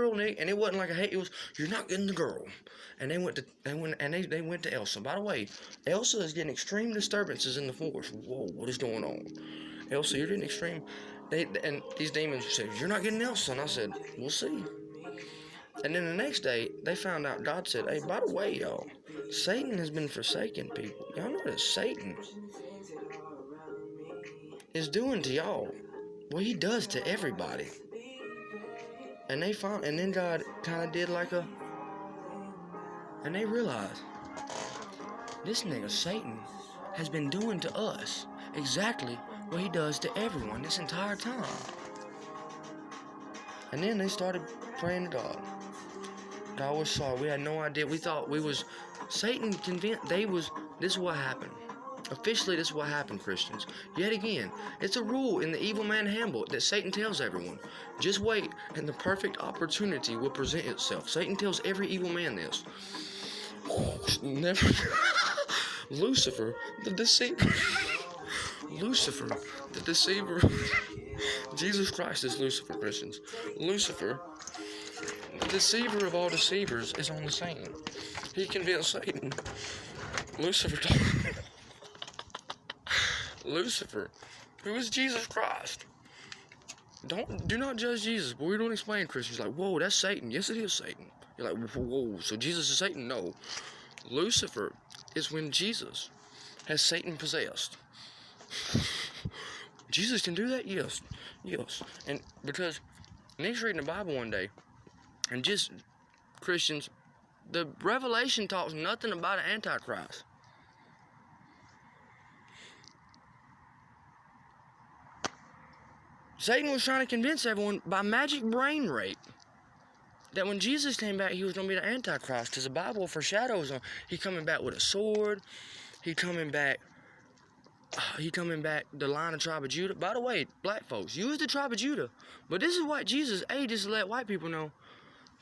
girl, Nick, and it wasn't like a hate. It was, you're not getting the girl. And they went to Elsa. By the way, Elsa is getting extreme disturbances in the force. Whoa, what is going on? Elsa, you're getting extreme. And these demons said, you're not getting Elsa. And I said, we'll see. And then the next day, they found out God said, hey, by the way, y'all, Satan has been forsaken, people. Y'all know that Satan is doing to y'all what he does to everybody. And then God kind of did and they realized, this nigga Satan has been doing to us exactly what he does to everyone this entire time. And then they started praying to God. God was sorry. We had no idea. We thought Satan convinced, this is what happened. Officially, this is what happened, Christians. Yet again, it's a rule in the evil man handbook that Satan tells everyone. Just wait, and the perfect opportunity will present itself. Satan tells every evil man this. Never. Lucifer, the deceiver. Lucifer, the deceiver. Jesus Christ is Lucifer, Christians. Lucifer, the deceiver of all deceivers, is on the scene. He convinced Satan. Lucifer, who is Jesus Christ. Do not judge Jesus, but we don't explain Christians like, whoa, that's Satan. Yes, it is Satan. You're like, whoa, so Jesus is Satan? No. Lucifer is when Jesus has Satan possessed. Jesus can do that? Yes. And because Nick's reading the Bible one day, and just Christians, the Revelation talks nothing about an Antichrist. Satan was trying to convince everyone by magic brain rape that when Jesus came back, he was going to be the Antichrist, because the Bible foreshadows him. He coming back with a sword. He coming back the line of tribe of Judah. By the way, black folks, you is the tribe of Judah. But this is what Jesus, just to let white people know.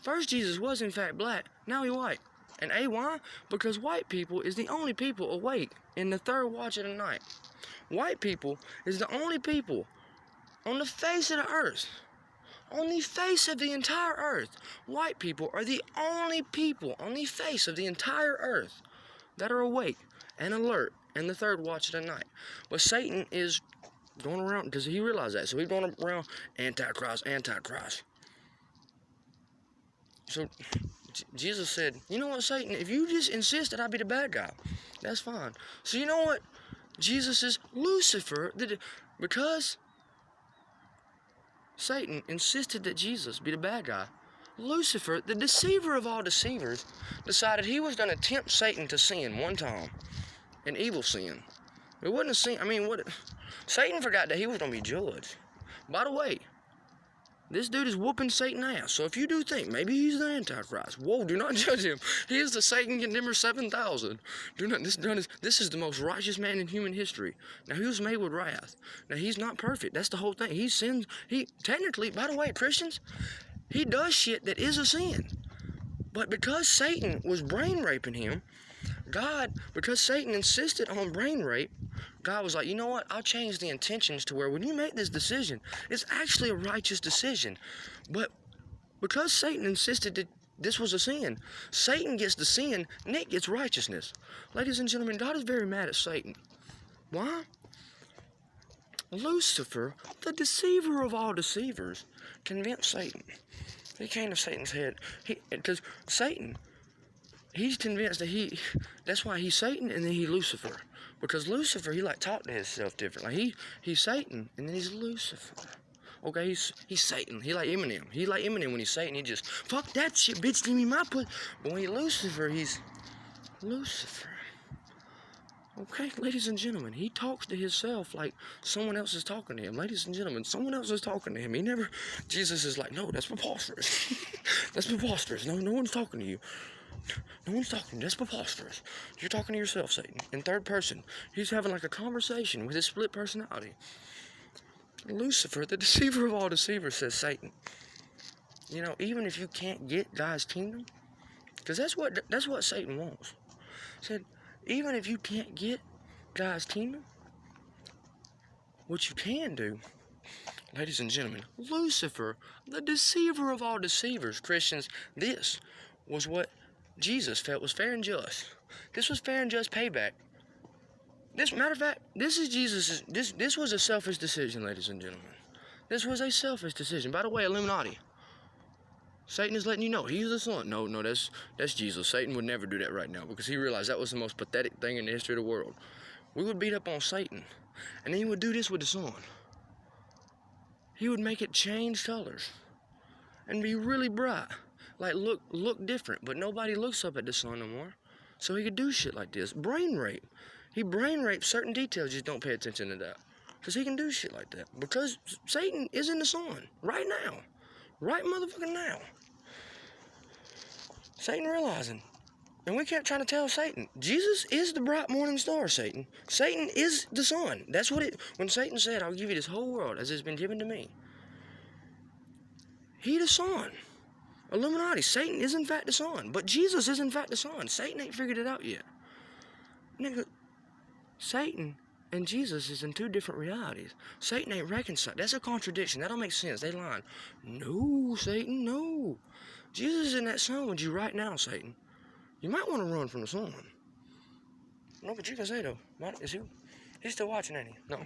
First, Jesus was in fact black. Now he white. And why? Because white people is the only people awake in the third watch of the night. White people is the only people on the face of the earth. On the face of the entire earth. White people are the only people on the face of the entire earth that are awake and alert in the third watch of the night. But Satan is going around, because he realized that. So he's going around, Antichrist. So Jesus said, you know what, Satan, if you just insist that I be the bad guy, that's fine. So you know what? Jesus is Lucifer, because Satan insisted that Jesus be the bad guy. Lucifer, the deceiver of all deceivers, decided he was going to tempt Satan to sin one time. An evil sin. It wasn't a sin. Satan forgot that he was going to be judged. By the way, this dude is whooping Satan's ass. So if you do think maybe he's the Antichrist, whoa, do not judge him. He is the Satan condemner 7000. This is the most righteous man in human history. Now, he was made with wrath. Now, he's not perfect. That's the whole thing. He sins. Technically, by the way, Christians, he does shit that is a sin. But because Satan was brain raping him, because Satan insisted on brain rape, God was like, you know what? I'll change the intentions to where when you make this decision, it's actually a righteous decision. But because Satan insisted that this was a sin, Satan gets the sin, Nick gets righteousness. Ladies and gentlemen, God is very mad at Satan. Why? Lucifer, the deceiver of all deceivers, convinced Satan. He came to Satan's head. Because Satan, he's convinced that that's why he's Satan and then he's Lucifer. Because Lucifer, he talk to himself differently. He's Satan and then he's Lucifer. Okay, he's Satan. He like Eminem. He like Eminem when he's Satan. He just, fuck that shit, bitch, give me my pussy. But when he's Lucifer, he's Lucifer. Okay, ladies and gentlemen, he talks to himself like someone else is talking to him. Ladies and gentlemen, someone else is talking to him. Jesus is like, no, that's preposterous. That's preposterous. No one's talking to you. No one's talking. That's preposterous. You're talking to yourself, Satan. In third person. He's having a conversation with his split personality. Lucifer, the deceiver of all deceivers, says Satan. You know, even if you can't get God's kingdom, because that's what Satan wants. Said, even if you can't get God's kingdom, what you can do, Ladies and gentlemen, Lucifer, the deceiver of all deceivers. Christians, this was what Jesus felt was fair and just. This was fair and just payback. This, matter of fact, this is Jesus', this was a selfish decision, ladies and gentlemen. This was a selfish decision. By the way, Illuminati, Satan is letting you know he's the son. No, that's Jesus. Satan would never do that right now because he realized that was the most pathetic thing in the history of the world. We would beat up on Satan, and then he would do this with the sun. He would make it change colors and be really bright, like look different, but nobody looks up at the sun no more. So he could do shit like this. Brain rape. He brain rapes certain details, just don't pay attention to that. Because he can do shit like that. Because Satan is in the sun right now. Right motherfucking now. Satan realizing. And we kept trying to tell Satan, Jesus is the bright morning star, Satan. Satan is the sun. That's what when Satan said, I'll give you this whole world as it's been given to me. He the sun. Illuminati, Satan is in fact the sun. But Jesus is in fact the sun. Satan ain't figured it out yet. Nigga, Satan and Jesus is in two different realities. Satan ain't reconciled. That's a contradiction. That don't make sense. They lying. No, Satan, no. Jesus is in that sun with you right now, Satan. You might want to run from the sun. No, but you can say though. He's still watching, ain't he? No.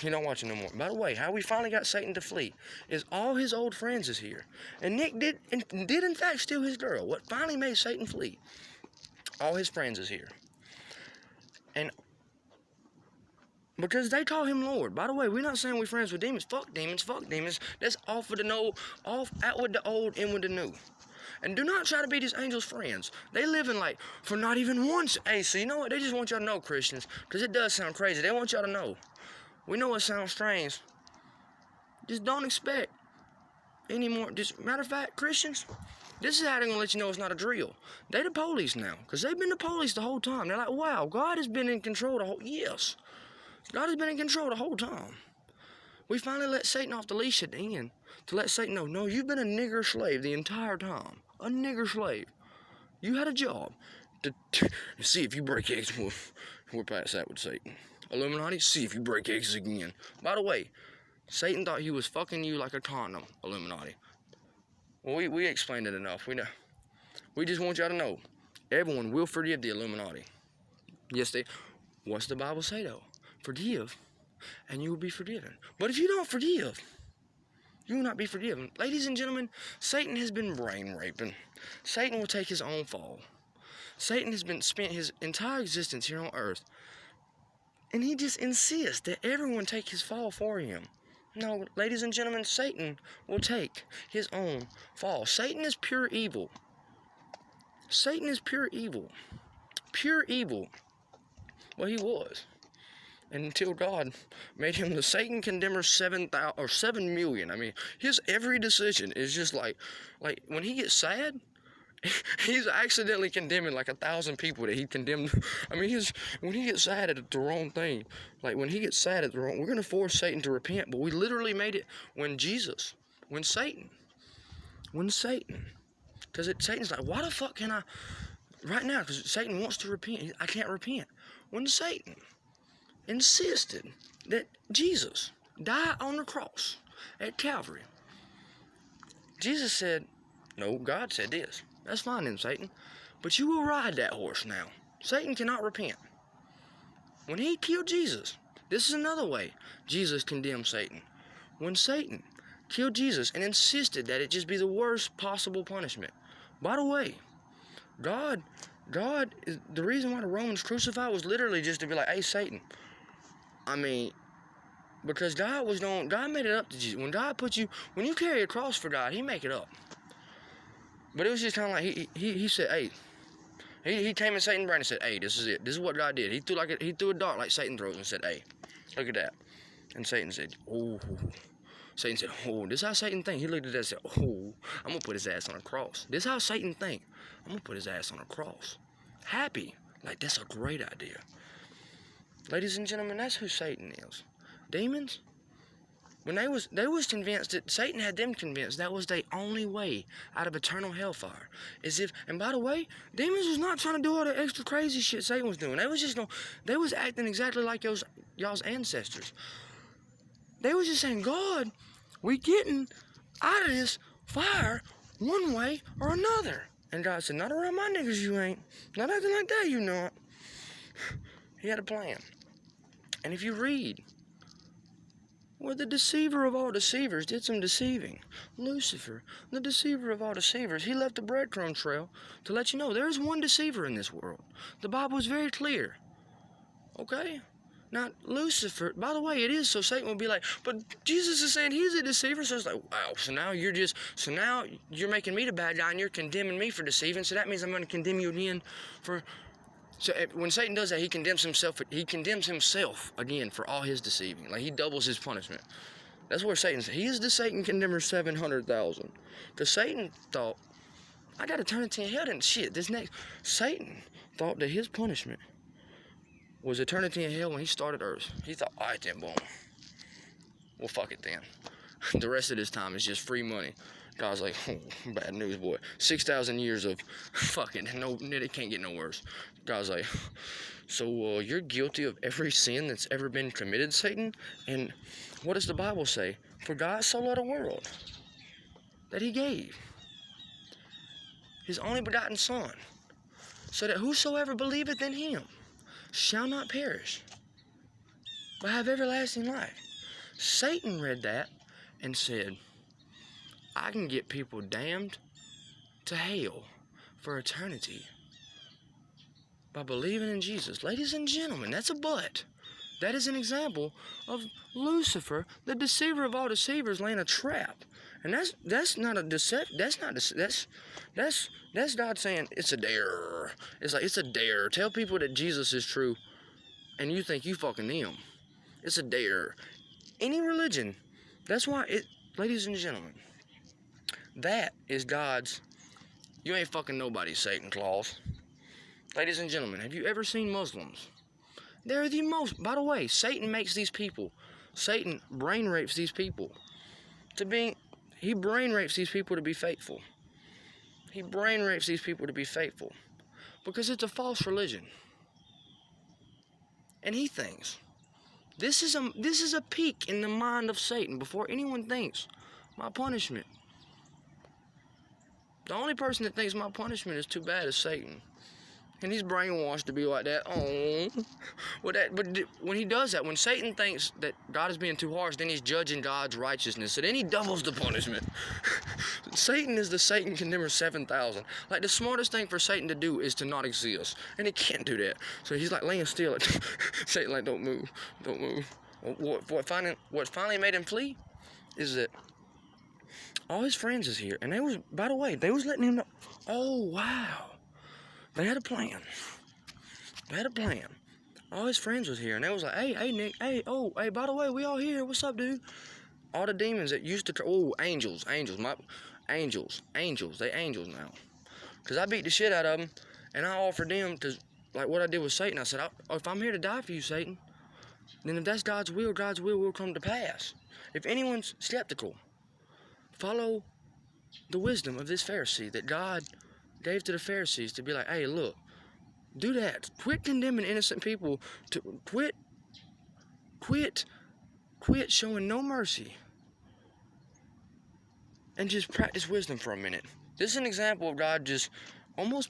He's not watching no more. By the way, how we finally got Satan to flee is all his old friends is here. And Nick did in fact steal his girl. What finally made Satan flee? All his friends is here. And because they call him Lord. By the way, we're not saying we're friends with demons. Fuck demons, fuck demons. That's off with the no, off out with the old, in with the new. And do not try to be these angels' friends. They live in like, for not even once. Hey, so you know what? They just want y'all to know, Christians, because it does sound crazy. They want y'all to know. We know it sounds strange. Just don't expect any more. Just, matter of fact, Christians, this is how they're going to let you know it's not a drill. They the police now, because they've been the police the whole time. They're like, wow, God has been in control the whole, yes. God has been in control the whole time. We finally let Satan off the leash at the end to let Satan know, no, you've been a nigger slave the entire time. A nigger slave. You had a job to see if you break eggs. We're past that with Satan. Illuminati, see if you break eggs again. By the way, Satan thought he was fucking you like a condom, Illuminati. Well, we explained it enough. We know. We just want y'all to know, everyone will forgive the Illuminati. Yes, what's the Bible say though? Forgive, and you will be forgiven. But if you don't forgive, you will not be forgiven. Ladies and gentlemen, Satan has been brain raping. Satan will take his own fall. Satan has spent his entire existence here on earth, and he just insists that everyone take his fall for him. No, ladies and gentlemen, Satan will take his own fall. Satan is pure evil. Satan is pure evil. Pure evil. Well, he was. And until God made him the Satan condemner 7 million. I mean, his every decision is just like when he gets sad, he's accidentally condemning like 1,000 people that he condemned. I mean, when he gets sad at the wrong thing, like when he gets sad at the wrong, we're going to force Satan to repent. But we literally made it when Satan. Because Satan's like, why the fuck can I, right now, because Satan wants to repent. I can't repent. When Satan insisted that Jesus die on the cross at Calvary, Jesus said, no, God said this. That's fine then, Satan. But you will ride that horse now. Satan cannot repent. When he killed Jesus, this is another way Jesus condemned Satan. When Satan killed Jesus and insisted that it just be the worst possible punishment. By the way, God, the reason why the Romans crucified was literally just to be like, hey, Satan, I mean, because God made it up to Jesus. When you carry a cross for God, he make it up. But it was just kind of like, he said, hey, he came in Satan's brain and said, hey, this is it. This is what God did. He threw a dart like Satan throws and said, hey, look at that. And Satan said, oh. Satan said, oh, this is how Satan think. He looked at that and said, oh, I'm going to put his ass on a cross. This is how Satan think. I'm going to put his ass on a cross. Happy. Like, that's a great idea. Ladies and gentlemen, that's who Satan is. Demons, when they was convinced that Satan had them convinced that was the only way out of eternal hellfire. And by the way, demons was not trying to do all the extra crazy shit Satan was doing. They was acting exactly like y'all's ancestors. They was just saying, God, we getting out of this fire one way or another. And God said, not around my niggas you ain't. Not acting like that you not. He had a plan. And if you read, well, the deceiver of all deceivers did some deceiving. Lucifer, the deceiver of all deceivers, he left a breadcrumb trail to let you know there is one deceiver in this world. The Bible is very clear. Okay? Now, Lucifer, by the way, it is, so Satan will be like, but Jesus is saying he's a deceiver, so it's like, wow, so now you're making me the bad guy and you're condemning me for deceiving, so that means I'm going to condemn you again for... So when Satan does that, he condemns himself again for all his deceiving. Like, he doubles his punishment. That's where Satan's... He is the Satan condemner 700,000. Because Satan thought, I got eternity in hell, and shit, this next... Satan thought that his punishment was eternity in hell when he started Earth. He thought, all right then, boom. Well, fuck it then. The rest of this time is just free money. God's like, oh, bad news, boy. 6,000 years of fucking, no, it can't get no worse. God's like, so you're guilty of every sin that's ever been committed, Satan? And what does the Bible say? For God so loved the world that he gave his only begotten Son, so that whosoever believeth in him shall not perish, but have everlasting life. Satan read that and said, I can get people damned to hell for eternity by believing in Jesus. Ladies and gentlemen, that's a but. That is an example of Lucifer, the deceiver of all deceivers, laying a trap. And that's not a deception. That's God saying it's a dare. It's like, it's a dare. Tell people that Jesus is true, and you think you fucking them. It's a dare. Any religion. That's why ladies and gentlemen, that is God's, you ain't fucking nobody, Satan clause. Ladies and gentlemen, have you ever seen Muslims? They're the most, by the way, Satan makes these people, Satan brain rapes these people he brain rapes these people to be faithful. He brain rapes these people to be faithful because it's a false religion. And he thinks, this is a peak in the mind of Satan before anyone thinks, my punishment. The only person that thinks my punishment is too bad is Satan. And he's brainwashed to be like that. Oh, but when he does that, when Satan thinks that God is being too harsh, then he's judging God's righteousness. So then he doubles the punishment. Satan is the Satan condemner 7,000. Like, the smartest thing for Satan to do is to not exist. And he can't do that. So he's like laying still. Satan like, don't move. Don't move. What finally made him flee is that all his friends is here. And they was, by the way, they was letting him know. Oh, wow. They had a plan. All his friends was here, and they was like, hey, Nick, hey, by the way, we all here. What's up, dude? All the demons that used to, angels, they angels now. Because I beat the shit out of them, and I offered them to, like what I did with Satan. I said, if I'm here to die for you, Satan, then if that's God's will will come to pass. If anyone's skeptical, follow the wisdom of this Pharisee that God gave to the Pharisees to be like, hey, look, do that. Quit condemning innocent people. Quit showing no mercy. And just practice wisdom for a minute. This is an example of God just almost